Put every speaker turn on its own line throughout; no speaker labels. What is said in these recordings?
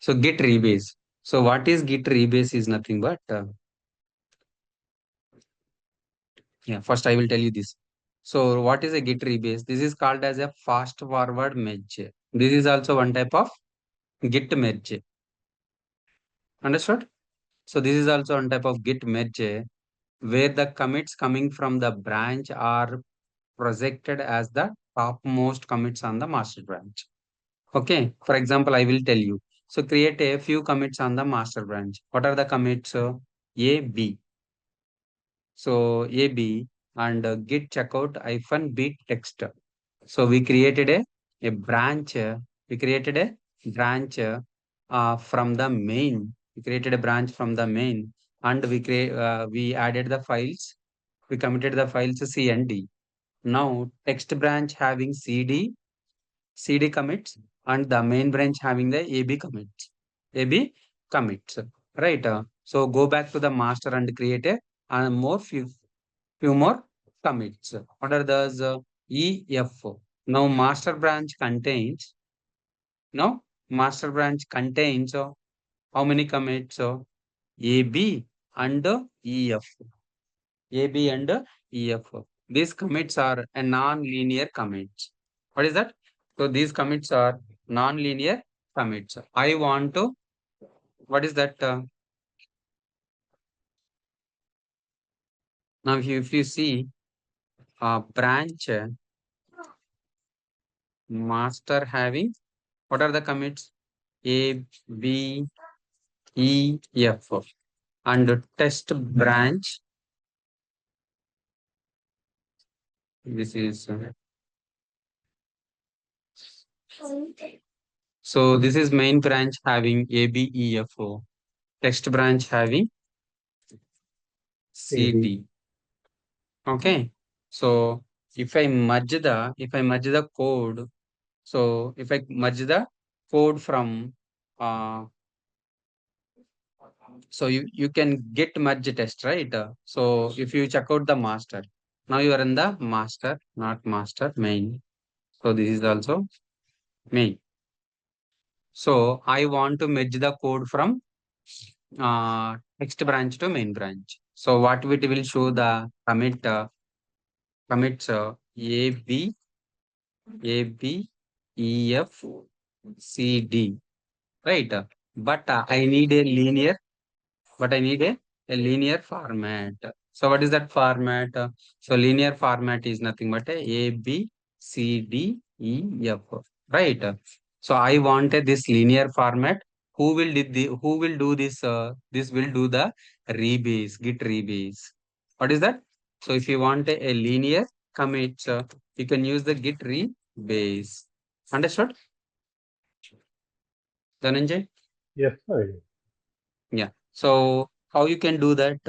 So Git Rebase. So what is Git Rebase is nothing but yeah. First, I will tell you this. So what is a Git Rebase? This is called as a fast forward merge. This is also one type of Git merge. Understood? So this is also one type of Git merge where the commits coming from the branch are projected as the topmost commits on the master branch. Okay. For example, I will tell you. So create a few commits on the master branch. What are the commits? A, B. So AB and git checkout hyphen beat text. So we created a branch. We created a branch from the main. We created a branch from the main, and we added the files. We committed the files C and D. Now text branch having CD commits, and the main branch having the AB commits. AB commits. Right. So go back to the master and create a more few more commits. What are those? EF. Now master branch contains how many commits? AB and EF. AB and EF. These commits are a non-linear commits. What is that? So these commits are non-linear commits. I want to, what is that? Now if you see branch master having, what are the commits? A, B, E, F. And test branch, this is, so this is main branch having A, B, E, F. Text branch having C,
CD.
D. Okay. So if I merge the code, so if I merge the code from, uh, so you can get merge test, right? So if you check out the master, now you are in the master, not master main. So this is also main. So I want to merge the code from text branch to main branch. So what it will show the commits A B A B E F C D, right? But I need a linear, but I need a linear format. So what is that format? So linear format is nothing but a B C D E F, right? So I wanted this linear format. Who will do this? This will do the rebase, Git rebase. What is that? So if you want a linear commit, you can use the Git rebase. Understood, Dhananjay?
Yes, sir.
Yeah. So how you can do that?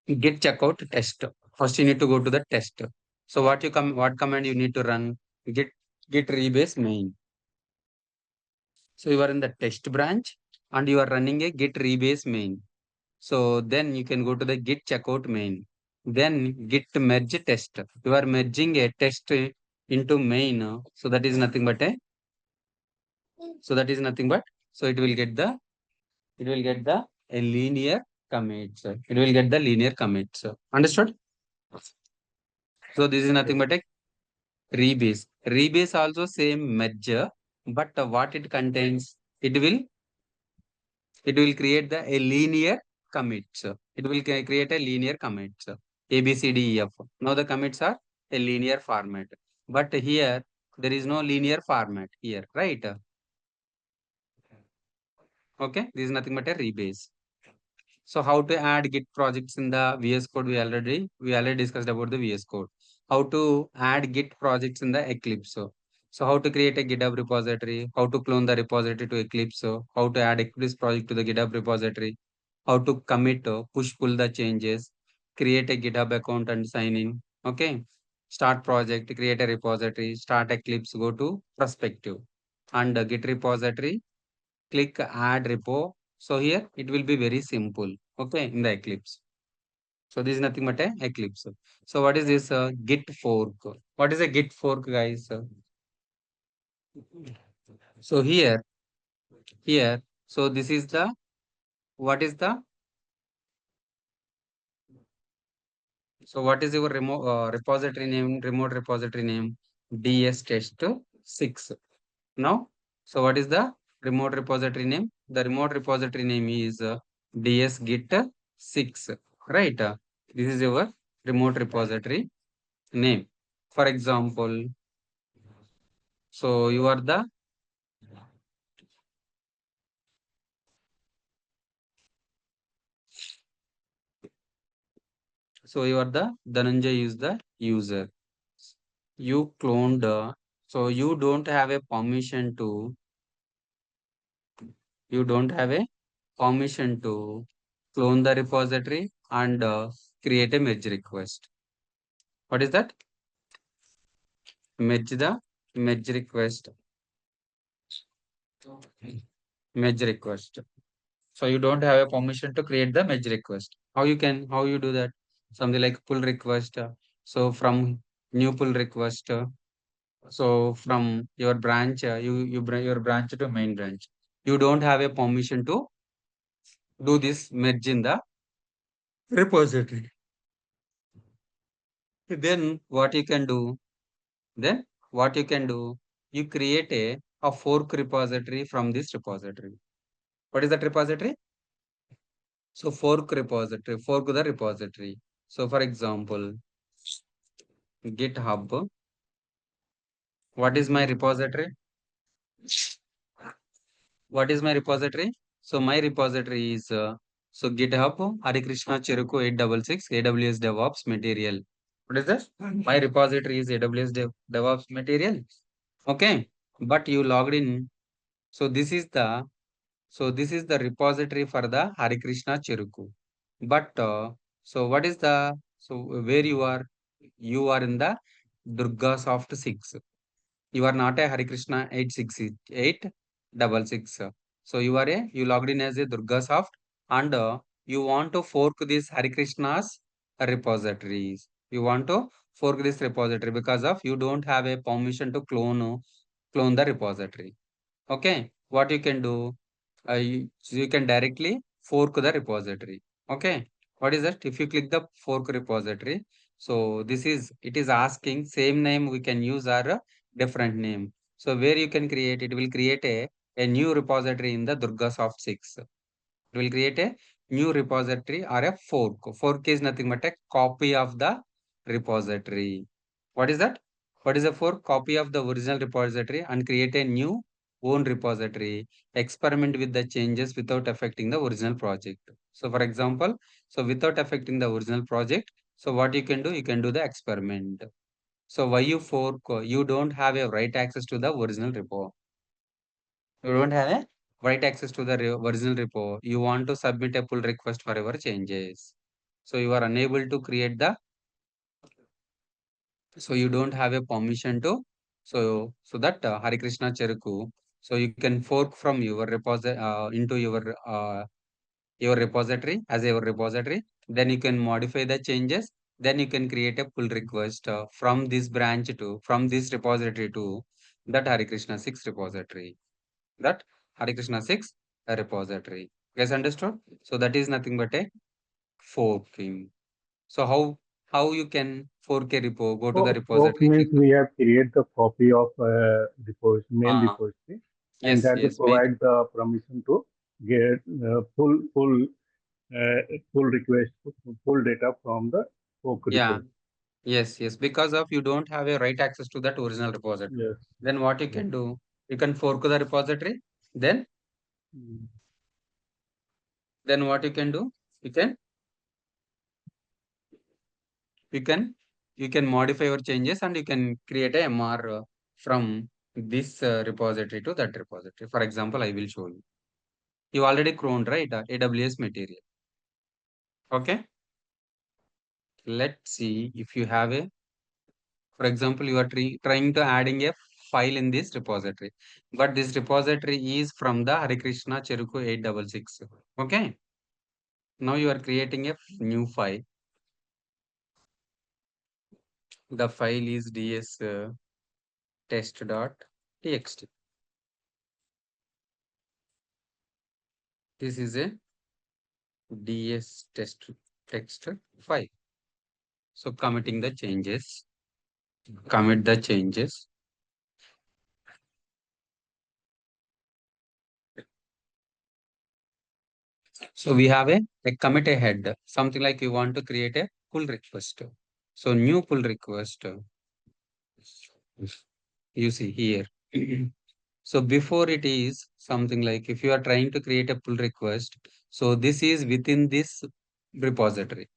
Git checkout test. First, you need to go to the test. So what command you need to run? Git git rebase main. So you are in the test branch and you are running a git rebase main. So then you can go to the git checkout main. Then git merge test. You are merging a test into main. So that is nothing but a so that is nothing but so it will get the a linear commits. It will get the linear commits. Understood? So this is nothing
Yes.
but a rebase. Rebase also same merger, but what it contains, it will create the a linear commits. It will create a linear commits. A B C D E F. Now the commits are a linear format, but here there is no linear format here, right? Okay, this is nothing but a rebase. So how to add Git projects in the VS Code? We already discussed about the VS Code. How to add Git projects in the Eclipse? So how to create a GitHub repository? How to clone the repository to Eclipse? How to add Eclipse project to the GitHub repository? How to commit, push, pull the changes? Create a GitHub account and sign in. Okay. Start project, create a repository, start Eclipse, go to perspective and Git repository, click add repo. So here it will be very simple. Okay, in the Eclipse. So this is nothing but a Eclipse. So what is this Git fork? What is a Git fork, guys? So here, so this is the, what is the, so what is your remote repository name, remote repository name? DS test 6. Now, so what is the remote repository name? The remote repository name is DS Git 6, right? This is your remote repository name. For example, so you are the, so you are the Dhananjay is the user. You cloned, so you don't have a permission to clone the repository and create a merge request. What is that? Merge the merge request. Merge request. So you don't have a permission to create the merge request. How you do that? Something like pull request. So from new pull request. So from your branch, you bring your branch to main branch. You don't have a permission to do this merge in the repository. Then what you can do? Then what you can do? You create a fork repository from this repository. What is that repository? So fork the repository. So for example, GitHub. What is my repository? What is my repository? So my repository is so GitHub Hare Krishna Cheruku 866 AWS DevOps material. What is this? My repository is AWS DevOps material. Okay, but you logged in. So this is the repository for the Hare Krishna Cheruku. But so what is the, so where you are? You are in the Durga Soft 6. You are not a Hare Krishna 866. So you logged in as a Durga Soft, and you want to fork this Hare Krishna's repositories. You want to fork this repository because of you don't have a permission to clone the repository. Okay, what you can do? You can directly fork the repository. Okay, what is that? If you click the fork repository, so it is asking same name we can use or a different name. So where you can create, it will create a new repository in the Durga Soft 6. It will create a new repository or a fork. Fork is nothing but a copy of the repository. What is that? What is a fork? Copy of the original repository and create a new own repository. Experiment with the changes without affecting the original project. So for example, so without affecting the original project, so what you can do? You can do the experiment. So why you fork? You don't have a right access to the original repo. You don't have a right access to the original repo. You want to submit a pull request for your changes. So you are unable to create the, so you don't have a permission to, so that Hare Krishna Cheruku, so you can fork from your repository into your repository as your repository. Then you can modify the changes. Then you can create a pull request from this branch to, from this repository to that Hare Krishna 6 repository. That Hare Krishna 6 repository. Guys, understood? So that is nothing but a forking. So how you can fork a repo? Go to the
So fork
repository,
means
click.
we have create the copy of main
Uh,
repository, and
yes,
that
yes,
provide the permission to get uh, full request, full data from the fork
yeah,
repository.
yes, yes. Because of you don't have a right access to that original repository.
Yes.
Then what you
Yes.
can do? You can fork the repository. Then
Mm.
what you can do? You can you can you can modify your changes and you can create a MR from this repository to that repository. For example, I will show you. You already croned, right? AWS material. Okay. Let's see if you have a, for example, you are trying to adding a file in this repository, but this repository is from the Hare Krishna Cheruku 866. Okay. Now you are creating a new file. The file is ds test.txt. This is a ds text file. So committing the changes, commit the changes. So we have a commit a head, something like we want to create a pull request. So new pull request, you see here. So before it is something like if you are trying to create a pull request, so this is within this repository,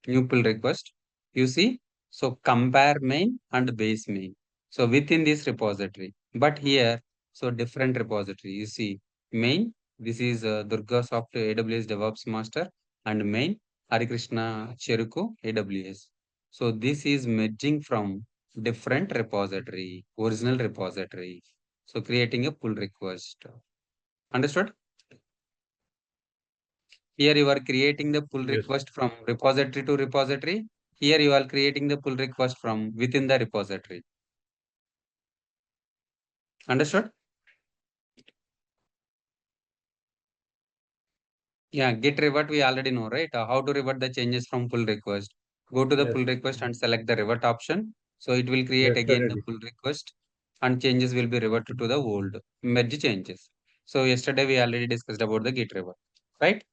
new pull request. You see, so compare main and base main. So within this repository, but here, so different repository. You see, main, this is Durga Soft AWS DevOps Master, and main Hari Krishna Cheruku AWS. So this is merging from different repository, original repository. So creating a pull request. Understood? Here you are creating the pull
Yes.
request from repository to repository. Here you are creating the pull request from within the repository. Understood? Yeah, git revert we already know, right? How to revert the changes from pull request. Go to the
Yes.
pull request and select the revert option. So it will create again
Yesterday.
the pull request and changes will be reverted to the old merge changes. So yesterday we already discussed about the git revert, right?